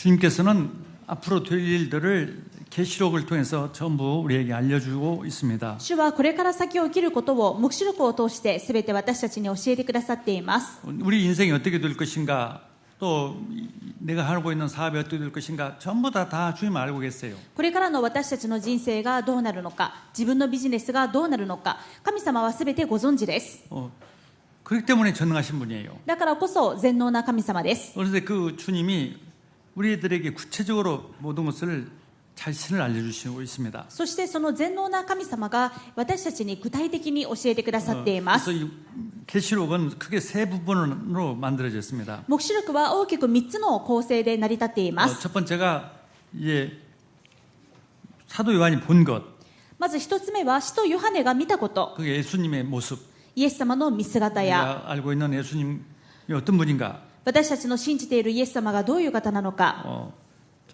주님께서는 앞으로 될 일들을 계시록을 통해서 전부 우리에게 알려주고 있습니다. 主はこれから先起きることを黙示録を通して全て私たちに教えてくださっています。 우리 인생이 어떻게 될 것인가, 또 내가 하고 있는 사업이 어떻게 될 것인가 전부 다 주님 알고 계세요. これからの私たちの人生がどうなるのか、自分のビジネスがどうなるのか、神様は全てご存知です。 그렇기 때문에 전능하신 분이에요. だからこそ全能な神様です。 그런데 그 주님이 우리들에게 구체적으로 모든 것을 자신을 알려주시고 있습니다. そしてその全能な神様が私たちに具体的に教えてくださっています。 그래서 이 계시록은 크게 세 부분으로 만들어졌습니다. 黙示録は大きく3つの構成で成り立っています。 첫 번째가 이제 사도 요한이 본 것, まず1つ目は使徒ヨハネが見たこと、 그게 예수님의 모습. イエス様の見姿や 우리가 알고 있는 예수님이 어떤 분인가. 私たちの信じているイエス様がどういう方なのか、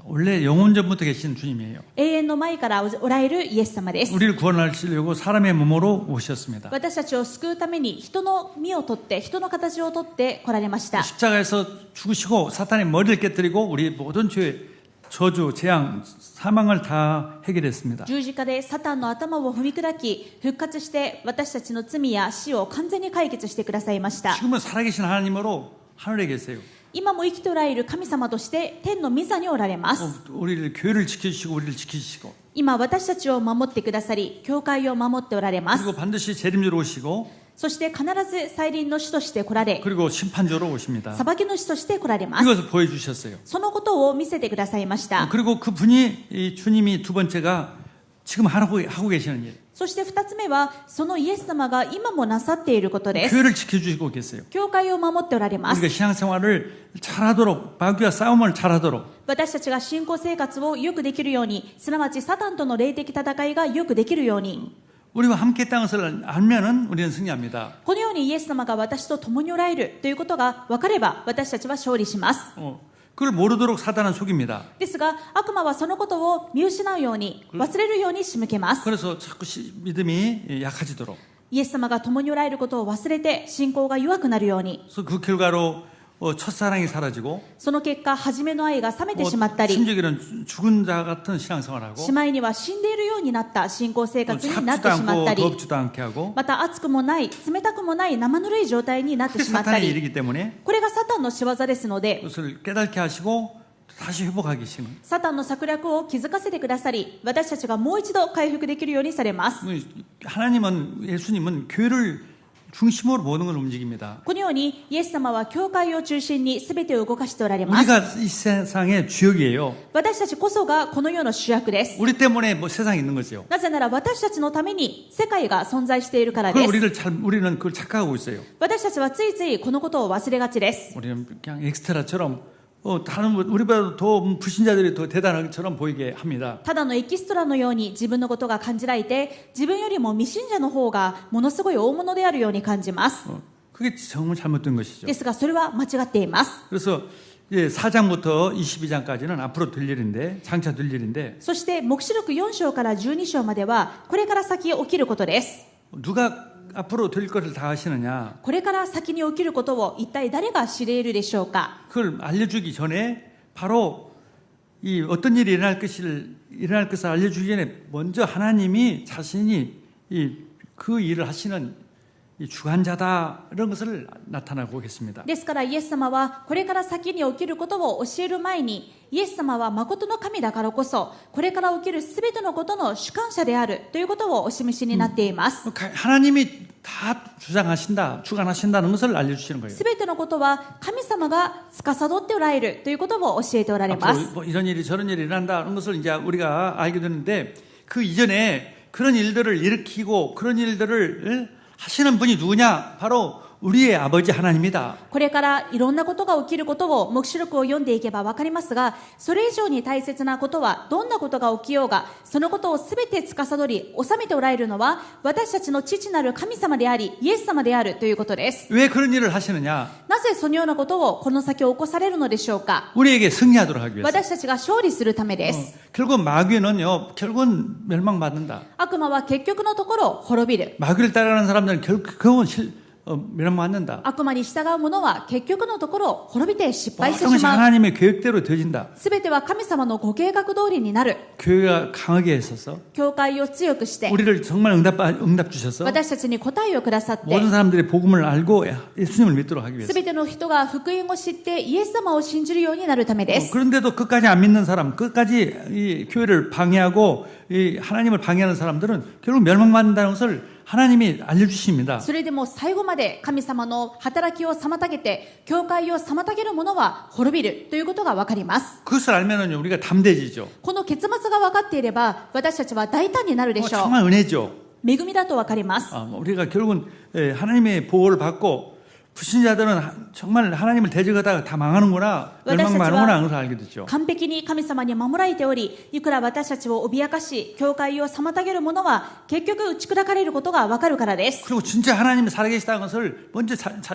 원래 영원전부터 계신 주님이에요. 永遠の前からおられるイエス様です。 우리를 구원하시려고 사람의 몸으로 오셨습니다. 私たちを救うために人の身を取って人の形を取って来られました。 십자가에서 죽으시고 사탄의 머리를 깨뜨리고 우리 모든 죄, 저주, 재앙, 사망을 다 해결했습니다. 十字架でサタンの頭を踏み砕き復活して私たちの罪や死を完全に解決してくださいました。 지금은 살아계신 하나님으로 하늘에 계세요. 今も生きておられる神様として天の御座におられます。 우리를 교회를 지켜주시고 우리를 지키시고 今私たちを守ってくださり教会を守っておられます。 그리고 반드시 재림주로 오시고 そして必ず再臨の主として来られ 그리고 심판주로 오십니다. 裁きの主として来られます。 이것을 보여주셨어요. そのことを見せてくださいました。 그리고 그분이 이 주님이 두 번째가 지금 하고 계시는 일. そして2つ目はそのイエス様が今もなさっていることです。 교회를 지켜주시고 계세요. 教会を守っておられます。 우리가 신앙생활을 잘하도록 마귀와 싸움을 잘하도록 私たちが信仰生活をよくできるように、すなわちサタンとの霊的戦いがよくできるように、 우리와 함께 했다는 것을 알면은 우리는 승리합니다. このようにイエス様が私と共におられるということが分かれば私たちは勝利します。 그걸 모르도록 사단은 속입니다. ですが悪魔はそのことを見失うように忘れるように仕向けます。 그래서 자꾸 믿음이 약해지도록. イエス様が共におられることを忘れて信仰が弱くなるように、 그래서 그 결과로 첫사랑이 사라지고 その結果初めの愛が冷めてしまったり、 심지어는 죽은 자 같은 신앙생활하고 しまいには死んでいるようになった信仰生活になって 춥지도 しまっ 않고 たり、 덥지도 않게 하고 また熱くもない冷たくもない生ぬるい状態になって 그게 しまった 사탄의 り、 일이기 때문에 これがサタンの仕業ですので、 그것을 깨닫게 하시고 다시 회복하기 시는 サタンの策略を気づかせてくださり、私たちがもう一度回復できるようにされます。 하나님은 예수님은 교회를 중심으로 모든 걸 움직입니다. このようにイエス様は教会を中心に全てを動かしておられます。 우리가 이 세상의 주역이에요. 私たちこそがこの世の主役です。 우리 때문에 뭐 세상에 있는 거죠. なぜなら私たちのために世界が存在しているから 그걸 です。 우리는 그걸 착각하고 있어요. 私たちはついついこのことを忘れがちです。 우리는 그냥 엑스트라처럼 다른 우리보다 더 불신자들이 더 대단한 것처럼 보이게 합니다. ただのエキストラのように自分のことが感じられて、自分よりも未信者の方がものすごい大物であるように感じます。 그게 정말 잘못된 것이죠. ですがそれは間違っています。 그래서 4장부터 22장까지는 앞으로 될 일인데, 장차 될 일인데, そして黙示録4章から12章まではこれから先起きることです。 누가 앞으로 될 것을 다 아시느냐? これから先に起きることを一体誰が知り得るでしょうか。 그걸 알려주기 전에 바로 이 어떤 일이 일어날 것을 알려주기 전에 먼저 하나님이 자신이 그 일을 하시는 이 주관자다 이런 것을 나타나고 오겠습니다. ですからイエス様はこれから先に起きることを教える前に、イエス様は誠の神だからこそこれから起きるすべてのことの主観者であるということをお示しになっています。 하나님이 다 주관하신다는 것을 알려주시는 거예요. すべてのことは神様が司っておられるということを教えておられます。 앞으로 뭐 이런 일이 저런 일이 일어난다는 것을 이제 우리가 알게 되는데 그 이전에 그런 일들을 일으키고 그런 일들을 하시는 분이 누구냐? 바로 우리의 아버지 하나님이다. これからいろんなことが起きることを黙示録を読んでいけばわかりますが、それ以上に大切なことはどんなことが起きようが、そのことをすべて司り治めておられるのは私たちの父なる神様でありイエス様であるということです。 왜 그런 일을 하시느냐? なぜそのようなことをこの先起こされるのでしょうか。 우리에게 승리하도록 하기 위해서. 私たちが勝利するためです。 결국 마귀는요, 결국은 멸망받는다. 悪魔は結局のところ滅びる。 마귀를 따라가는 사람들은 결국은 멸망받는다. 悪魔に従う者は結局のところ滅びて失敗して 모든 し 것이 まう。 하나님의 계획대로 되어진다. すべては神様のご計画通りになる。 교회가 강하게 했어서 教会を強くして、 우리를 정말 응답 주셔서 私たちに答えをくださって、 모든 사람들이 복음을 알고 예수님을 믿도록 하기 す 위해서. べての人が福音を知ってイエス様を信じるようになるためです。 그런데도 끝까지 안 믿는 사람, 끝까지 이 교회를 방해하고 이 하나님을 방해하는 사람들은 결국 멸망받는다는 것을 하나님이 알려주십니다. それでも最後まで神様の働きを妨げて、教会を妨げる者は滅びるということがわかります。 그것을 알면은 우리가 담대해지죠. この結末が分かっていれば、私たちは大胆になるでしょう。 정말 은혜죠. 恵みだとわかります。 우리가 결국은 하나님의 보호를 받고 불신자들은 정말 하나님을 대적하다가 다 망하는구나, 멸망하는구나 하는 것을 알게 됐죠. 完璧に神様に守られており、いくら私たちを脅かし、教会を妨げる者は結局打ち砕かれることがわかるからです。 그리고 진짜 하나님이 살아계시다는 것을 먼저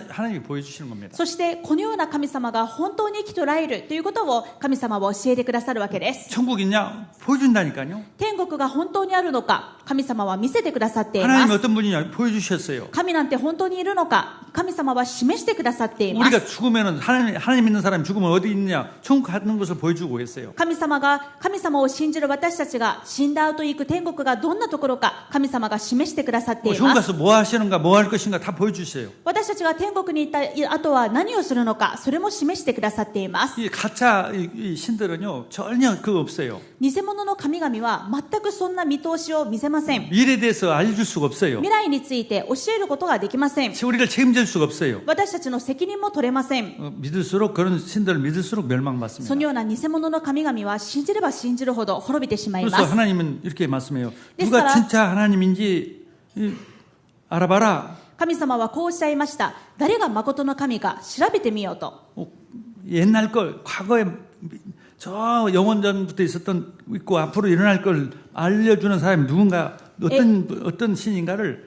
하나님이 보여주시는 겁니다. そしてこのような神様が本当に生きとられるということを神様は教えてくださるわけです。 천국 있냐? 보여준다니까요. 天国が本当にあるのか、神様は見せてくださっていま 하나님이 す。 어떤 분이냐? 보여주셨어요. 神なんて本当にいるのか、神様は示してくださっています。 우리가 죽으면은 하나님 믿는 사람이 죽으면 어디 있느냐? 천국 가는 것을 보여주고 했어요. 神様を信じる私たちが死んだ後行く天国がどんなところか、神様が示してくださってい 천국 ます。 가서 뭐 하시는가, 뭐 할 것인가 다 보여주세요. 私たちが天国に行った後は何をするのか、それも示してくださっています。 이 가짜 이 신들은요 전혀 그거 없어요. 偽物の神々は全くそんな見通しを見せません。 미래에 대해서 알려줄 수가 없어요. 未来について教えることができません。 우리를 책임질 수가 없어요. 私たちの責任も取れません。 믿을수록 그런 신들을 믿을수록 そ 멸망받습니다. のような偽物の神々は信じれば信じるほど滅びてしまいま 그래서 す。 하나님은 이렇게 말씀해요. 그래서 누가 진짜 하나님인지 알아봐라. 神様はこうおっしゃいました。誰が誠の神か調べてみようと。 옛날 걸, 과거에 저 영원 전부터 있었던 있고 앞으로 일어날 걸 알려주는 사람이 누군가 어떤 신인가를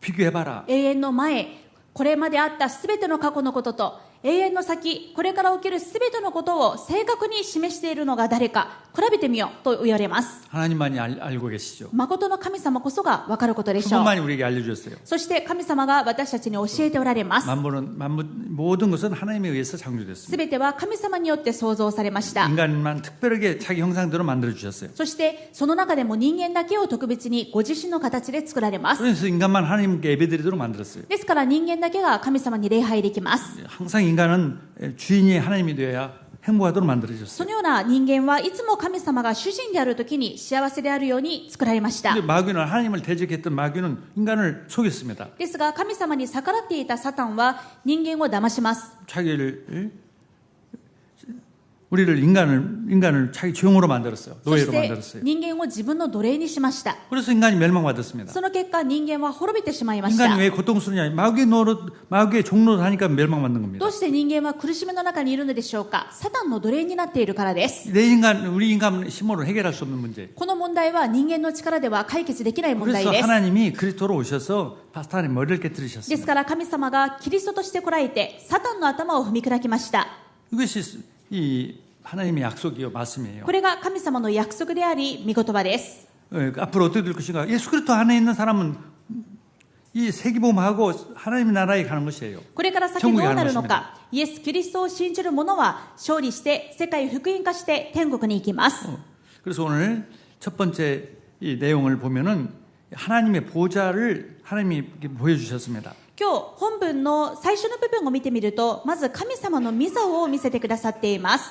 비교해봐라. 永遠の前、これまであったすべての過去のことと、永遠の先、これから起きるすべてのことを正確に示しているのが誰か、比べてみようと言われます。 하나님만이 알고 계시죠. 誠の神様こそが分かることでしょう。 그분만이 우리에게 알려주셨어요. そして神様が私たちに教えておられます。 모든 것은 하나님에 의해서 창조됐습니다. すべては神様によって創造されました。 인간만 특별하게 자기 형상대로 만들어주셨어요. そしてその中でも人間だけを特別にご自身の形で作られます。 그래서 인간만 하나님께 예배드리도록 만들었어요. ですから人間だけが神様に礼拝できます。 항상 인간은 주인이 하나님이 되어야 행복하도록 そ 만들어졌어요. のような人間はいつも神様が主人であるときに幸せであるように作られました。 근데 마귀는 하나님을 대적했던 마귀는 인간을 속였습니다. ですが神様に逆らっていたサタンは人間を騙します。 우리를 인간을 자기 종으로 만들었어요. そし 노예로 て 만들었어요. 人間を自分の奴隷にしました。 그래서 인간이 멸망받았습니다. その結果人間は滅びてしまいました。 인간이 왜 고통스러냐? 마귀의 종로를 하니까 멸망받는 겁니다. どうして人間は苦しみの中にいるのでしょうか。サタンの奴隷になっているからです。 우리 인간 힘으로 해결할 수 없는 문제. この問題は人間の力では解決できない問題 그래서 です。 하나님이 그리스도로 오셔서 사탄의 머리를 で 깨뜨리셨습니다. すから神様がキリストとして来られてサタンの頭を踏み砕きました。 이것이 이 하나님의 약속이요 말씀이에요. これが神様の約束であり御言葉です。 앞으로 어떻게 될 것인가? 예수 그리스도 안에 있는 사람은 이 세기복음하고 하나님의 나라에 가는 것이에요. これから先どうなるのか。イエス・キリストを信じる者は勝利して世界福音化して天国に行きます。 그래서 오늘 첫 번째 이 내용을 보면은 하나님의 보좌를 하나님이 보여주셨습니다. 今日本文の最初の部分を見てみると、まず神様の御座を見せてくださっています。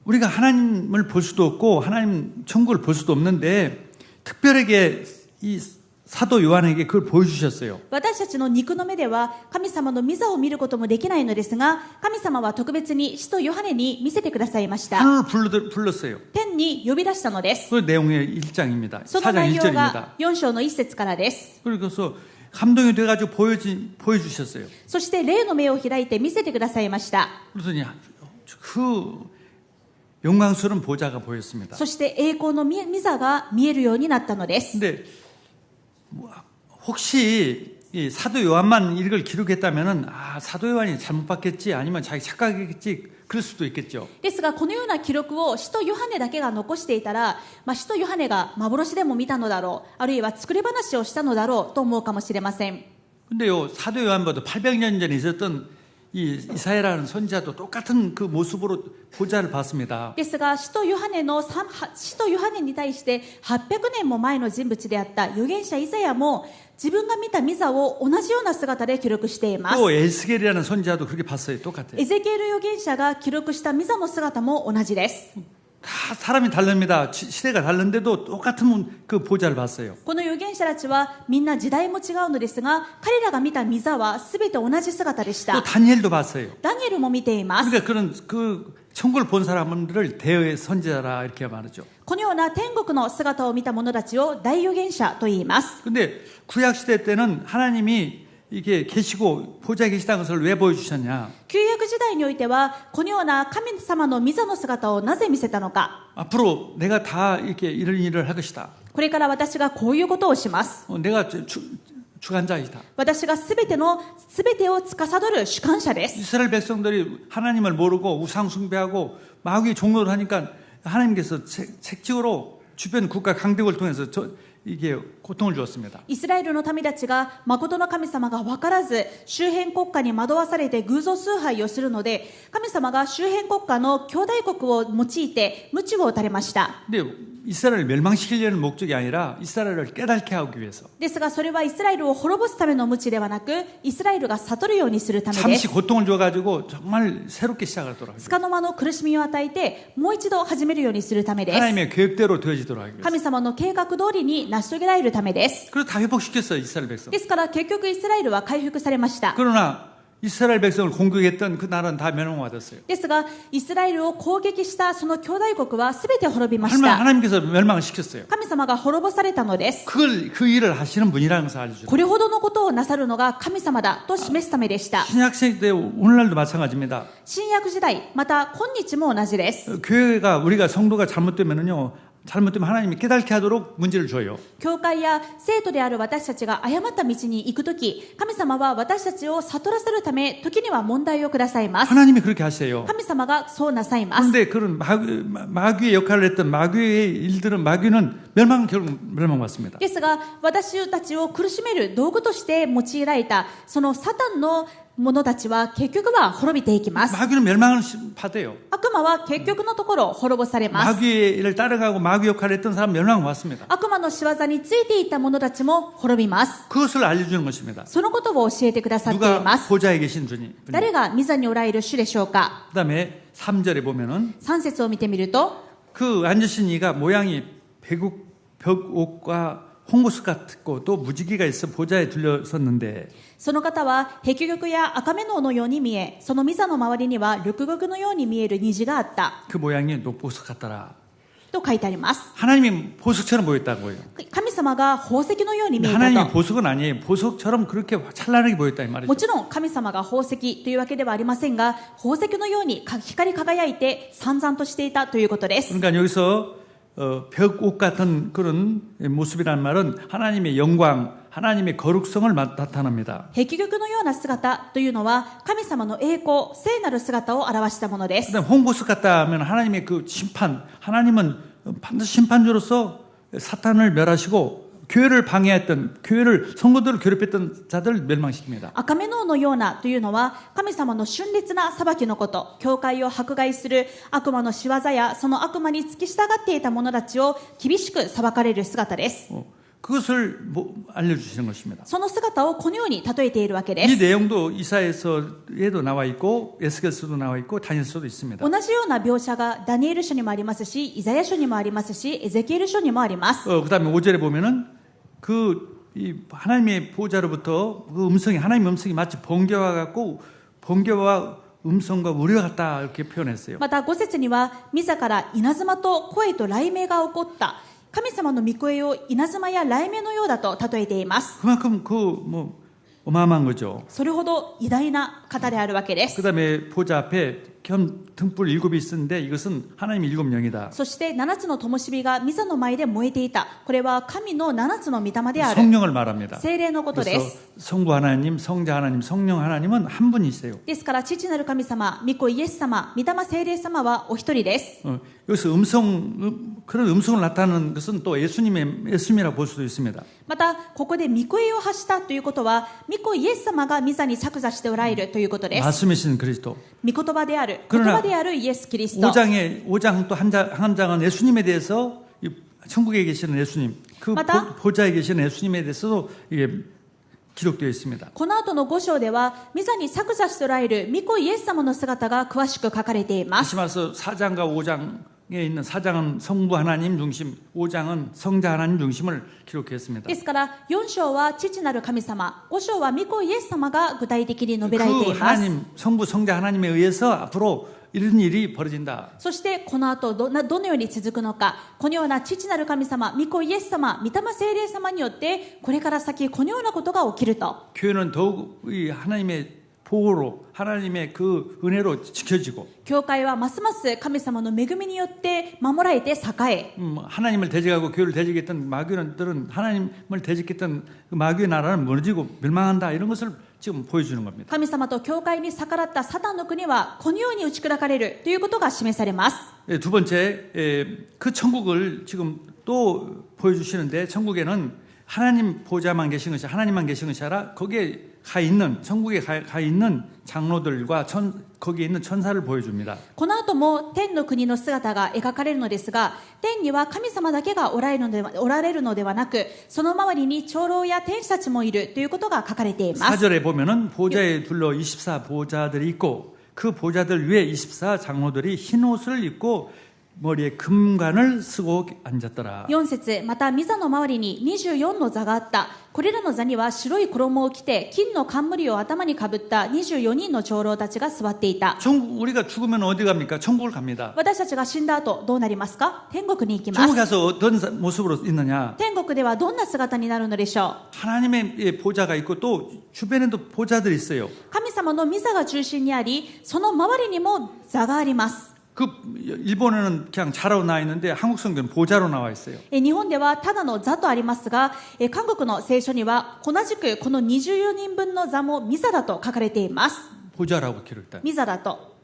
우리가 하나님을 볼 수도 없고 하나님 천국을 볼 수도 없는데 특별하게 이 사도 요한에게 그걸 보여주셨어요. 私たちの肉の目では神様の御座を見ることもできないのですが、神様は特別に使徒ヨハネに見せてくださいました。 하늘을 불렀어요. 天に呼び出したのです。 그 내용의 1장입니다. その 4장 内容 1절입니다. が4章の1節からです。 그래서 감동이 돼가지고 보여주셨어요. そして霊の目を開いて見せてくださいました。 그러더니 그 영광스러운 보좌가 보였습니다. そして栄光の御座が見えるようになったのです。 근데 혹시 이 사도 요한만 이걸 기록했다면은 사도 요한이 잘못 봤겠지 아니면 자기 착각했겠지 그럴 수도 있겠죠. ですがこのような記録を使徒ヨハネだけが残していたら、使徒ヨハネが幻でも見たのだろう、あるいは作り話をしたのだろうと思うかもしれません。 근데요, 사도 요한보다 800년 전에 있었던 이 이사야라는 선지자도 똑같은 그 모습으로 보좌를 받습니다. ですが、使徒ヨハネに対して800年も前の人物であった預言者イザヤも自分が見た御座を同じような姿で記録しています。 또 에스겔이라는 선지자도 그렇게 봤어요. 똑같아요. エゼキエル預言者が記録した御座の姿も同じです。 다 사람이 다릅니다. 시대가 다른데도 똑같은 그 보좌를 봤어요. この預言者たちはみんな時代も違うのですが、彼らが見た御座は全て同じ姿でし 또 た。 다니엘도 봤어요. ダニエルも見ています。 그러니까 그런 그 천국을 본 사람들을 대의 선지자라 이렇게 말하죠. このような天国の姿を見た者たちを大預言者と言います。 근데 구약 시대 때는 하나님이 이게 계시고 보좌에 계시다는 것을 왜 보여주셨냐? 旧約時代においては、このような神様の御座の姿をなぜ見せたのか。 앞으로 내가 다 이렇게 이런 일을 할 것이다. これから私がこういうことをします。 내가 주관자이다. 私が全てを司る主管者です。 이스라엘 백성들이 하나님을 모르고 우상 숭배하고 마귀의 종노를 하니까 하나님께서 책직으로 주변 국가 강대국을 통해서 이게 고통을 주었습니다. イスラエルの民たちが誠の神様が分からず、周辺国家に惑わされて偶像崇拝をするので、神様が周辺国家の兄弟国を用いて鞭を打たれました。 근데 이스라엘을 멸망시키려는 목적이 아니라 이스라엘을 깨닫게 하기 위해서. ですが、それはイスラエルを滅ぼすための鞭ではなく、イスラエルが悟るようにするためで 잠시 す。 고통을 줘가지고 정말 새롭게 시작하도록 つかの間の苦しみを与えて、もう一度始めるようにするためです。 하나님의 계획대로 되어지도록 하기 위해서. 神様の計画通りに成し遂げられるためです。 그래서 다 회복시켰어요, 이스라엘 백성. ですから結局イスラエルは回復されました。 그러나 이스라엘 백성을 공격했던 그 나라는 다 멸망받았어요. ですが、イスラエルを攻撃したその兄弟国は全て滅びました。 하나님께서 멸망시켰어요. 神様が滅ぼされたのです。 그 일을 하시는 분이라는 것을 알려주죠. これほどのことをなさるのが神様だと示すためでした。 신약시대 때 오늘날도 마찬가지입니다. 新約時代、また今日も同じです。 교회가 우리가 성도가 잘못되면 하나님이 깨닫게 하도록 문제를 줘요. 教会や生徒である私たちが誤った道に行くとき、神様は私たちを悟らせるため、時には問題をくださいます。 하나님이 그렇게 하세요. 神様がそうなさいます。 그런데 그런 마귀의 역할을 했던 마귀의 일들은 마귀는 결국 멸망받습니다. ですが、私たちを苦しめる道具として用いられた、そのサタンの者たちは結局は滅びていきます。 마귀는 멸망을 받아요. 悪魔は結局のところ滅ぼされます。 마귀의 일을 따라가고 마귀 역할을 했던 사람 멸망받습니다. 悪魔の仕業についていた者たちも滅びます。 그것을 알려주는 것입니다. そのことを教えてくださってい 누가 ます。 보좌에 계신 분이. 誰が御座におられる主でしょうか。 그다음에 3절에 보면은 3節を見てみると、 그 앉으신 이가 모양이 벽옥과 홍보스 같고 또 무지개가 있어 보좌에 들려섰는데 その方は碧玉や赤目能のように見え、その御座の周りには緑玉のように見える虹があった 그 모양이 녹보석 같더라. と書いてあります。 하나님이 보석처럼 보였다고요. 神様が宝石のように見えた 하나님이 と。 보석은 아니에요. 보석처럼 그렇게 찬란하게 보였다 이 も 말이죠. ちろん神様が宝石というわけではありませんが、宝石のように光り輝いて燦々としていたということです。 그러니까 여기서 벽옥 같은 그런 모습이라는 말은 하나님의 영광, 하나님의 거룩성을 나타납니다. 碧玉のような姿というのは神様の栄光、聖なる姿を表したものです。 그다음 홍보석 같다 하면 하나님의 그 심판, 하나님은 반드시 심판주로서 사탄을 멸하시고 교회를 방해했던, 교회를 성도들을 괴롭혔던 자들을 멸망시킵니다. 赤目能のようなというのは神様の峻烈な裁きのこと、教会を迫害する悪魔の仕業やその悪魔に付き従っていた者たちを厳しく裁かれる姿です。 그것을 알려주시는 것입니다. その姿をこのように例えているわけで 이 す。 내용도 이사야서에도 나와 있고 에스겔서도 나와 있고 다니엘서도 있습니다. 同じような描写がダニエル書にもありますし、イザヤ書にもありますし、エゼキエル書にもあります。 그다음에 5절에 보면은 이 하나님의 보좌로부터 그 하나님의 음성이 마치 번개와 같고 번개와 음성과 우려 같다 이렇게 표현했어요. また5節には、御座から稲妻と声と雷鳴が起こった。神様の御声を稲妻や雷鳴のようだと例えています。 그만큼 어마어마한 거죠. それほど偉大な方であるわけです。 그다음에 보좌 앞에 등불 7이 있었는데 이것은 하나님의 7영이다. そして7つの灯火が御座の前で燃えていた。これは神の7つの御霊である。 성령을 말합니다. 聖霊のことで 그래서 す。 성부 하나님, 성자 하나님, 성령 하나님은 한 분이세요. ですから父なる神様、御子イエス様、御霊聖霊様はお一人です。 여기서 그런 음성을 나타내는 것은 또 예수님이라고 볼 수도 있습니다. またここで御声を発したということは、御子イエス様が御座に着座しておられるということです。 말씀이신 그리스도. 御言葉である、言葉であるイエス・キリスト。 5장 또 한 장은 예수님에 대해서 천국에 계시는 예수님, 그 맞다. 보좌에 계시는 예수님에 대해서도 이게 기록되어 있습니다. この後の5章では、御座に着座しておられる御子イエス様の姿が詳しく書かれています。 다시 말해서 4장과 5장에 있는 4장은 성부 하나님 중심, 5장은 성자 하나님 중심을 기록했습니다. ですから4章は父なる神様、5章は御子イエス様が具体的に述べられて 그 います。 하나님, 성부, 성자 하나님에 의해서 앞으로 이런 일이 벌어진다. そしてこの後どのように続くのか、このような父なる神様、御子イエス様、御霊聖霊様によってこれから先このようなことが起きると。 교회는 더욱 이 하나님의 보호로, 하나님의 그 은혜로 지켜지고 教会はますます神様の恵みによって守られて栄え、 하나님을 대적하고 교회를 대적했던 마귀들은 하나님을 대적했던 그 마귀의 나라는 무너지고 멸망한다, 이런 것을 지금 보여주는 겁니다. 神様と教会に逆らったサタンの国はこのように打ち砕かれるということが示されます。 두 번째, 그 천국을 지금 또 보여주시는데, 천국에는 하나님 보좌만 계신 것이, 하나님만 계신 것이 아니라 거기에 가 있는, 천국에 가 있는 장로들과 거기에 있는 천사를 보여줍니다. この後も天の国の姿が描かれるのですが、天には神様だけがおられるのではなく、その周りに長老や天使たちもいるということが書かれています。 4절에 보면은 보좌에 둘러 24 보좌들이 있고, 그 보좌들 위에 24 장로들이 흰 옷을 입고 머리에 금관을 쓰고 앉았더라. 4節、また御座の周りに24の座があった。これらの座には白い衣を着て金の冠を頭にかぶった24人の長老たちが座っていた。 우리가 죽으면 어디 갑니까? 천국을 갑니다. 私たちが死んだ後どうなりますか？天国に行きま 천국 す。 가서 어떤 모습으로 있느냐? 天国ではどんな姿になるのでしょう？ 하나님의 보좌가 있고 또 주변에도 보좌들이 있어요. 神様の御座が中心にあり、その周りにも座があります。 그 일본에는 그냥 자로 나와 있는데 한국 성경은 보좌로 나와 있어요. 日本ではただの座とありますが、韓国の聖書には同じくこの24人分の座も御座だと書かれています。 보좌라고 기록돼. 御座だと。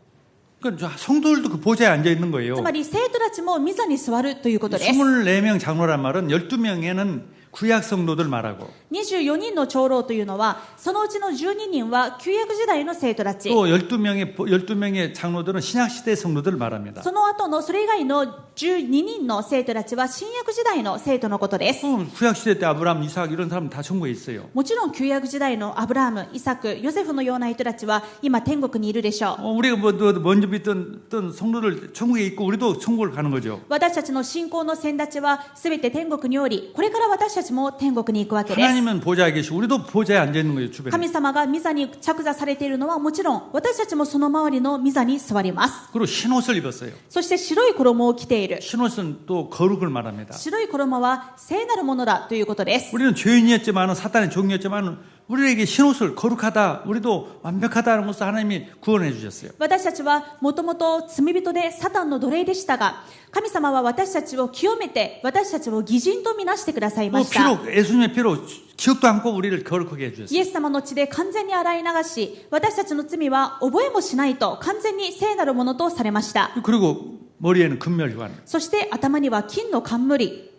그러니까 성도들도 그 보좌에 앉아 있는 거예요. つまり生徒たちも御座に座るということです。 24명 장로란 말은 12명에는 구약 성도들 말하고 24人の長老というのは、そのうちの12人は旧約時代の生徒たち。 또 12명의 장로들은 신약 시대 성도들을 말합니다. その後のそれ以外の12人の生徒たちは新約時代の生徒のことです。 구약 시대 때 아브라함, 이삭 이런 사람 다 천국에 있어요. もちろん旧約時代のアブラハム、イサク、ヨセフのような人たちは今天国にいるでしょう。 우리가 먼저 믿던 성도들 천국에 있고 우리도 천국을 가는 거죠. 私たちの信仰の先立ちは全て天国におり、これから私たちも天国に行くわけです。 하나님은 보좌에 계시고 우리도 보좌에 앉아 있는 거예요. 주변에. 神様が御座に着座されているのはもちろん、私たちもその周りの御座に座ります。 그리고 흰 옷을 입었어요. そして白い衣を着ている。 흰 옷은 또 거룩을 말합니다. 白い衣は聖なるものだということです。 우리는 죄인이었지만 사탄의 종이었지만 우리에게 흰 옷을 거룩하다, 우리도 완벽하다는 것을 하나님이 구원해 주셨어요. 私たちはもともと罪人でサタンの奴隷でしたが、神様は私たちを清めて、私たちを義人とみなしてくださいました。 피로, 예수님의 피로 기억도 않고 우리를 거룩하게 해주셨어요. イエス様の血で完全に洗い流し、私たちの罪は覚えもしないと完全に聖なるものとされました。 그리고 머리에는 금멸관. そして頭には金の冠。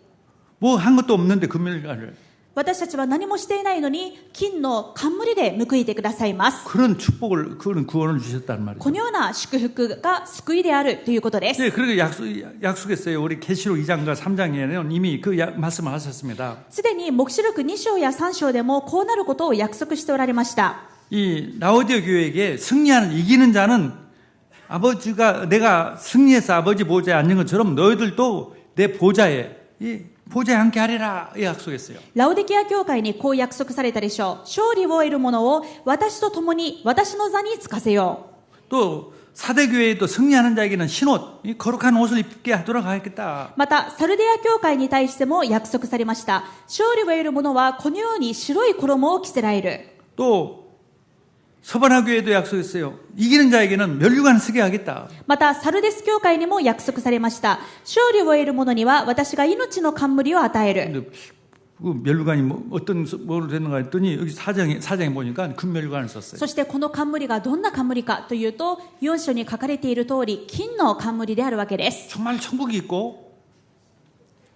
뭐 한 것도 없는데 금멸관을. 私たちは何もしていないのに金の冠で報いてくださいます。 그런 축복을, 그런 구원을 주셨다는 말이죠. このような祝福が救いであるということです。 네, 그리고 약속했어요. 우리 계시록 2장과 3장에는 이미 그 말씀을 하셨습니다. すでに黙示録2章や3章でもこうなることを約束しておられました。 이 라오디오 교회에게 승리하는, 이기는 자는 아버지가, 내가 승리해서 아버지 보좌에 앉은 것처럼 너희들도 내 보좌에, 보좌에 함께 하리라 약속했어요. ラオディケア教会にこう約束されたでしょう。勝利を得る者を私と共に私の座につかせよう。 또 사대교회에도 승리하는 자에게는 흰옷, 이 거룩한 옷을 입게 하도록 하겠다. またサルデア教会に対しても約束されました。勝利を得る者はこのように白い衣を着せられる。 또 서바나 교회도 약속했어요. 이기는 자에게는 면류관을 쓰게 하겠다. また、サルデス教会にも約束されました。勝利を得る者には私が命の冠を与える。 근데 그 면류관이 어떤 뭐로 되는가 했더니 여기 사장에 보니까 금면류관을 썼어요. そしてこの冠がどんな冠かというと、4章に書かれている通り、金の冠であるわけです。 정말 천국이 있고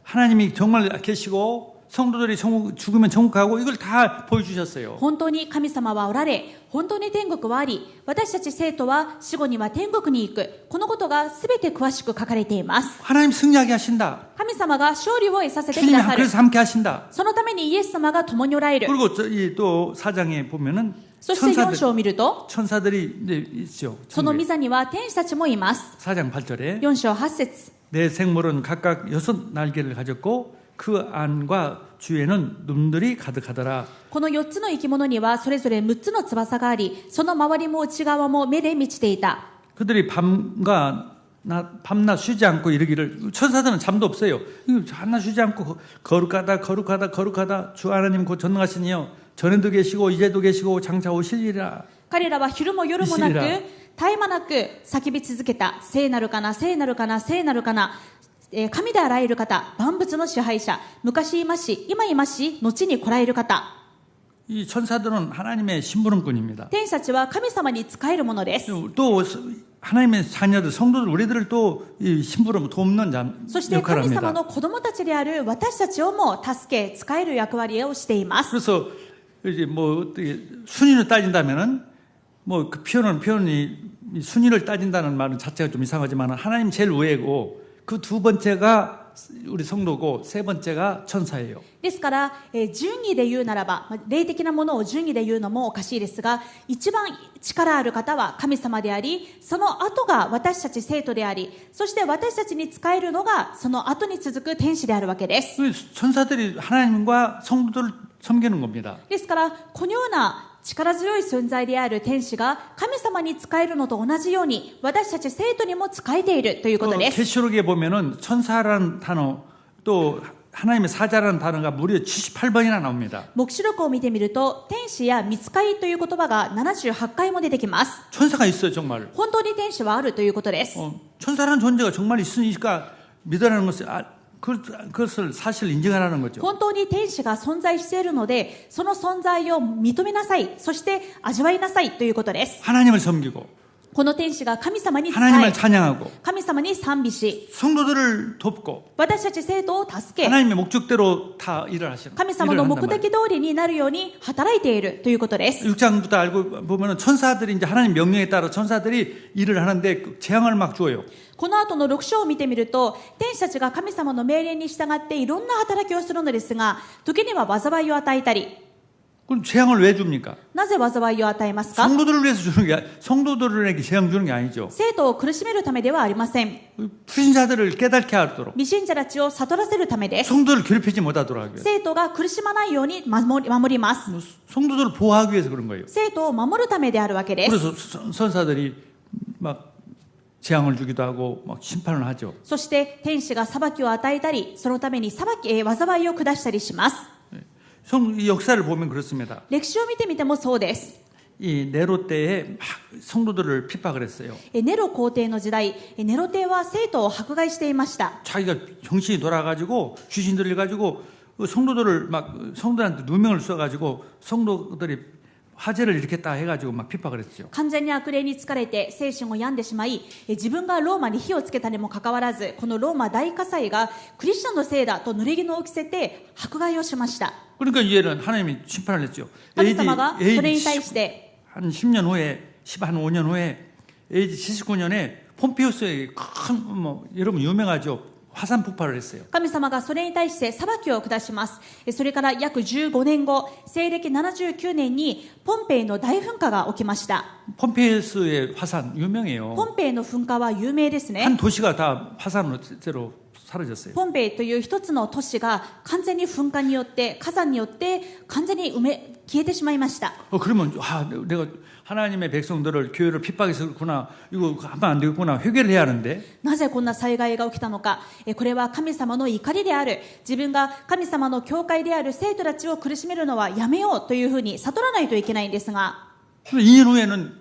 하나님이 정말 계시고 성도들이 죽으면 천국 가고 이걸 다 보여주셨어요. 本当に神様はおられ、本当に天国はあり、私たち生徒は死後には天国に行く。このことがすべて詳しく書かれています。 하나님 승리하게 하신다. 神様が勝利を得させてく 주님이 ださる。 그래서 함께 하신다. そのためにイエス様が共におられる。 그리고 또 사장에 보면은 そして4章を見ると、 천사들이 이제 있죠. その御座には天使たちもいます。 4장 8절에 4章8節 내 생물은 각각 6 날개를 가졌고 그 안과 주에는 눈들이 가득하더라. この4つの生き物にはそれぞれ6つの翼があり、その周りも内側も目で満ちていた。 그들이 밤낮 쉬지 않고 이르기를 천사들은 잠도 없어요. 밤낮 쉬지 않고 거룩하다 주 하나님 곧 전능하시니요 전에도 계시고 이제도 계시고 장차 오실이라. 彼らは昼も夜もなく、いしら絶え間なく叫び続けた。聖なるかな、聖なるかな、聖なるかな。神であらゆる方、万物の支配者、昔いまし、今いまし、後に来られる方。 이 천사들은 하나님의 심부름꾼입니다. 天使たちは神様に仕えるものです。 또 하나님의 자녀들, 성도들, 우리들을 또 이 심부름 돕는 そして神 역할을 様 합니다. の子供たちである私たちをも助け、仕える役割をしています。 그래서 이제 뭐 어떻게 순위를 따진다면은 뭐 그 표현이 순위를 따진다는 말은 자체가 좀 이상하지만 하나님 제일 우애고 그 두 번째가 우리 성도고 세 번째가 천사예요. ですから、順位で言うならば、霊的なものを順位で言うのもおかしいですが、一番力ある方は神様であり、その後が私たち生徒であり、そして私たちに仕えるのがその後に続く天使であるわけです。 천사들이 하나님과 성도들을 섬기는 겁니다. ですから、このような力強い存在である天使が神様に仕えるのと同じように私たち生徒にも仕えているということです。 계시록에 보면은 천사라는 단어 또 하나님의 사자라는 단어가 무려 78번이나 나옵니다. 黙示録を見てみると天使や御使いという言葉が78回も出てきます。 천사가 있어요, 정말. 本当に天使はあるということです。 천사라는 존재가 정말 있으니까 믿으라는 것을 그것을 사실 인정하라는 거죠. 本当に天使が存在しているので、その存在を認めなさい、そして味わいなさいということです。 하나님을 섬기고 この天使が神様に仕 하나님을 え、 찬양하고 神様に賛美し、 성도들을 돕고 私たち生徒を助け、 하나님의 목적대로 다 일을 하시는 神様の目的通りになるように働いているということです。 6장부터 알고 보면은 천사들이 이제 하나님 명령에 따라 천사들이 일을 하는데 재앙을 막 주어요. この後の6章を見てみると、天使たちが神様の命令に従っていろんな働きをするのですが、時には災いを与えたり、 그럼 재앙을 왜 줍니까? なぜ災いを与えますか？ 성도들을 위해서 주는 게 성도들에게 재앙 주는 게 아니죠. 生徒を苦しめるためではありません。 불신자들을 깨닫게 하도록 未信者たちを悟らせるためです。 성도를 괴롭히지 못하도록 하기 위해서 生徒が苦しまないように守ります。 성도들을 보호하기 위해서 그런 거예요. 生徒を守るためであるわけです。 그래서 선사들이 막 재앙을 주기도 하고 막 심판을 하죠. そして天使が裁きを与えたり、そのために災いを下したりします。 이 역사를 보면 그렇습니다. 歴史を見てみてもそうです。 이 네로 때에 막 성도들을 핍박을 했어요. ネロ皇帝の時代、ネロ帝は生徒を迫害していました。 자기가 정신이 돌아가지고 귀신 들려가지고 성도들한테 누명을 써가지고 성도들이 화재를 일으켰다 해가지고 막 핍박을 했죠. 完全に悪霊に疲れて精神を病んでしまい、自分がローマに火をつけたにもかかわらず、このローマ大火災がクリスチャンのせいだと濡れ衣を着せて迫害をしました。 그러니까 이제는 하나님이 심판을 했죠. 神様がそれに対して 한 10년 후에, 한 5년 후에 AD 79년에 폼페이오스의 여러분 유명하죠. 화산 폭발을 했어요. 神様がそれに対して裁きを下します。それから約15年後、西暦79年にポンペイの大噴火が起きました。 폼페이오스의 화산 유명해요. ポンペイの噴火は有名ですね。 한 도시가 다 화산으로 사라졌어요. ポンペイという一つの都市が完全に噴火によって、火山によって完全に消えてしまいました。 그러면 내가 하나님의 백성들을 교회를 핍박했었구나. 이거 하면 안 되겠구나. 회개를 해야 하는데. なぜこんな災害が起きたのか。これは神様の怒りである。自分が神様の教会である生徒たちを苦しめるのはやめようというふうに悟らないといけないんですが。 2년 후에는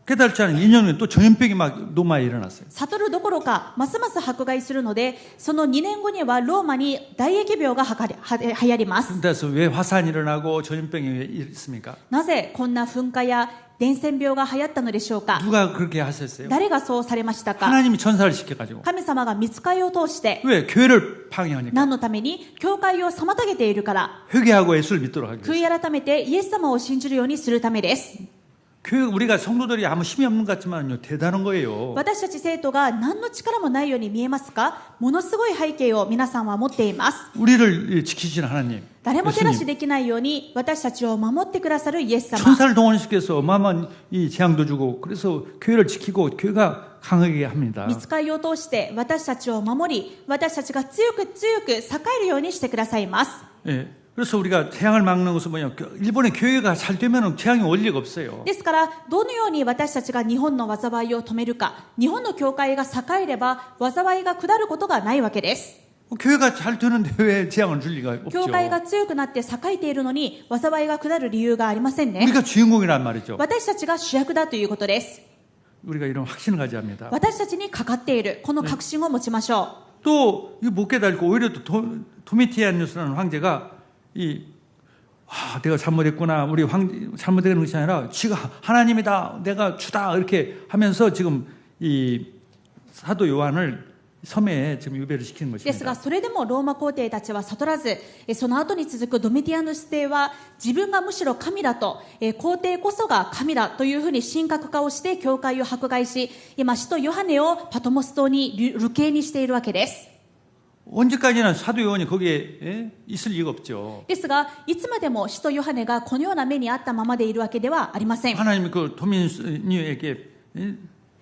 깨달지 않은 2년 후에 또 전염병이 막 로마에 일어났어요. 悟るどころかますます迫害するので、その2年後にはローマに大疫病が流行ります。 그래서 왜 화산이 일어나고 전염병이 왜 있습니까? なぜこんな噴火や伝染病が流行ったのでしょうか。 누가 그렇게 하셨어요? 誰がそうされましたか。 하나님이 천사를 시켜가지고. 神様が御使いを通して、 왜? 교회를 방해하니까. 何のために教会を妨げているから、 회개하고 예수를 믿도록 하기 悔 위해서. い改めてイエス様を信じるようにするためです。 교회 우리가 성도들이 아무 힘이 없는 것 같지만요 대단한 거예요. 私たち生徒が何の力もないように見えますか。ものすごい背景を皆さんは持っています。 우리를 지키시는 하나님. 誰も手出し 예수님. できないように私たちを守ってくださるイエス様。 천사를 동원시켜서 어마어마한 이 재앙도 주고 그래서 교회를 지키고 교회가 강하게 합니다. 御使いを通して私たちを守り、私たちが強く強く栄えるようにしてくださいます。 예. 그래서 우리가 재앙을 막는 것은 뭐냐? 일본의 교회가 잘 되면 재앙이 올 리가 없어요. ですからどのように私たちが日本の災いを止めるか、日本の教会が栄えれば災いが下ることがないわけです。 교회가 잘 되는데 왜 재앙을 줄 리가 教 없죠? 会が強くなって栄えているのに災いが下る理由がありませんね。 우리가 주인공이란 말이죠. 私たちが主役だということです。 우리가 이런 확신을 가져야 합니다. 私たちにかかっているこの確信を持ちましょ 또 이거 못 깨달고 오히려 또 도미티아누스라는 황제가 내가 잘못했구나. 우리 잘못된 것이 아니라 지가 하나님이다. 내가 주다. 이렇게 하면서 지금 이 사도 요한을 섬에 지금 유배를 시키는 う。ですが 것입니다. それでもローマ皇帝たちは悟らず、その後に続くドミティアヌス帝は自分がむしろ神だと、皇帝こそが神だというふうに神格化をして教会を迫害し、今使徒ヨハネをパトモス島に流刑にしているわけです。 언제까지나 사도 요한이 거기에 있을 리가 없죠. ですがいつまでも使徒ヨハネがこのような目にあったままでいるわけではありません。 하나님이 그 도민에게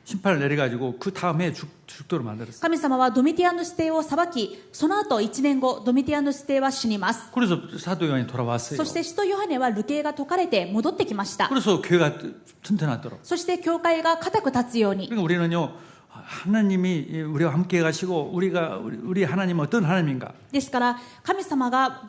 심판을 내려가지고 그 다음에 죽도록 만들었어요. 神様はドミティアヌス帝を裁き、その後1年後ドミティアヌス帝は死にます。 그래서 사도 요한이 돌아왔어요. そして使徒ヨハネは流刑が解かれて戻ってきました。 그래서 교회가 튼튼하도록. そして教会が固く立つように。 그러니까 우리는요 하나님이 우리와 함께 가시고 우리 하나님은 어떤 하나님인가? ですから神様が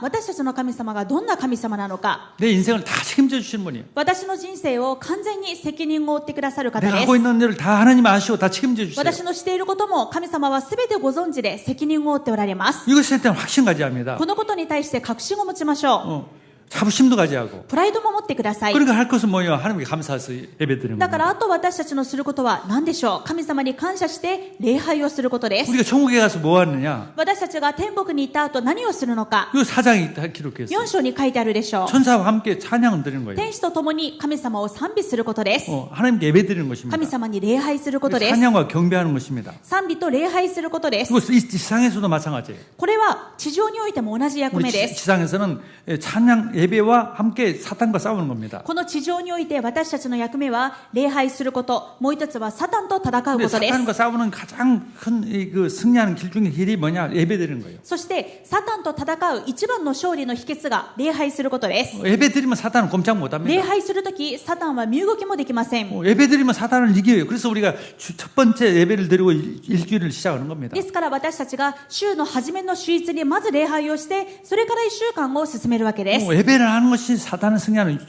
私たちの神様がどんな神様なのか、 내 인생을 다 책임져 주시는 분이에요. 私の人生を完全に責任を負ってくださる方 내가 で 하고 す。 있는 일을 다 하나님 아시고 다 책임져 주세요. 私のしていることも神様は全てご存知で責任を負っておられます。 이것에 대한 확신 가져야 합니다. このことに対して確信を持ちましょう。 자부심도 가져야 하고. プライドも持ってください。 그러니까 할 것은 뭐예요? 하나님께 감사해서 예배드리는 だから 겁니다. あと私たちのすることは何でしょう。神様に感謝して礼拝をすることです。 우리가 천국에 가서 뭐 하느냐? 私たちが天国に行った後何をするのか、 이 사장이 다 기록했어요. 4章に書いてあるでしょう。 천사와 함께 찬양을 드리는 거예요. 天使と共に神様を賛美することです。 하나님께 예배드리는 神 것입니다. 様に礼拝することです。 찬양과 경배하는 것입니다. 賛美と礼拝することです。 그리고 이 지상에서도 마찬가지예요. これは地上においても同じ役 우리 目です。 지상에서는 찬양 예배와 함께 사탄과 싸우는 겁니다. この地上において私たちの役目は礼拝すること、もう一つはサタンと戦う 근데 ことです。 사탄과 싸우는 가장 큰 그 승리하는 길 중에 길이 뭐냐? 예배드리는 거예요. そしてサタンと戦う一番の勝利の秘訣が礼拝することです。 예배드리면 사탄은 꼼짝 礼 못합니다. 拝するときサタンは身動きもできません。 예배드리면 사탄을 이겨요. 그래서 우리가 첫 번째 예배를 드리고 일주일을 시작하는 겁니다. ですから私たちが週の初めの週一にまず礼拝をして、それから1週間を進めるわけです。 예배를 하는 것이 사탄을 승리하는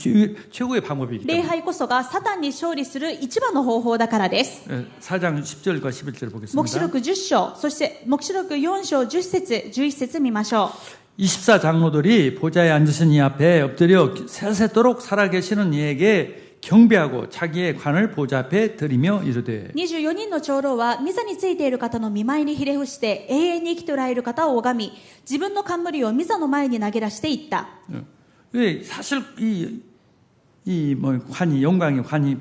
최고의 방법이기 礼 때문에. 拝こそがサタンに勝利する一番の方法だからです。 4장 10절과 11절 黙示 보겠습니다. 録10章、そして黙示録4章10節11節見ましょう。 24 장로들이 보좌에 앉으신 이 앞에 엎드려 세세토록 살아계시는 이에게 경배하고 자기의 관을 보좌 앞에 드리며 이르되 24人の長老は御座についている方の見舞いにひれ伏して永遠に生きておられる方を拝み、自分の冠を御座の前に投げ出していった。 사실 뭐 관이 영광의 관이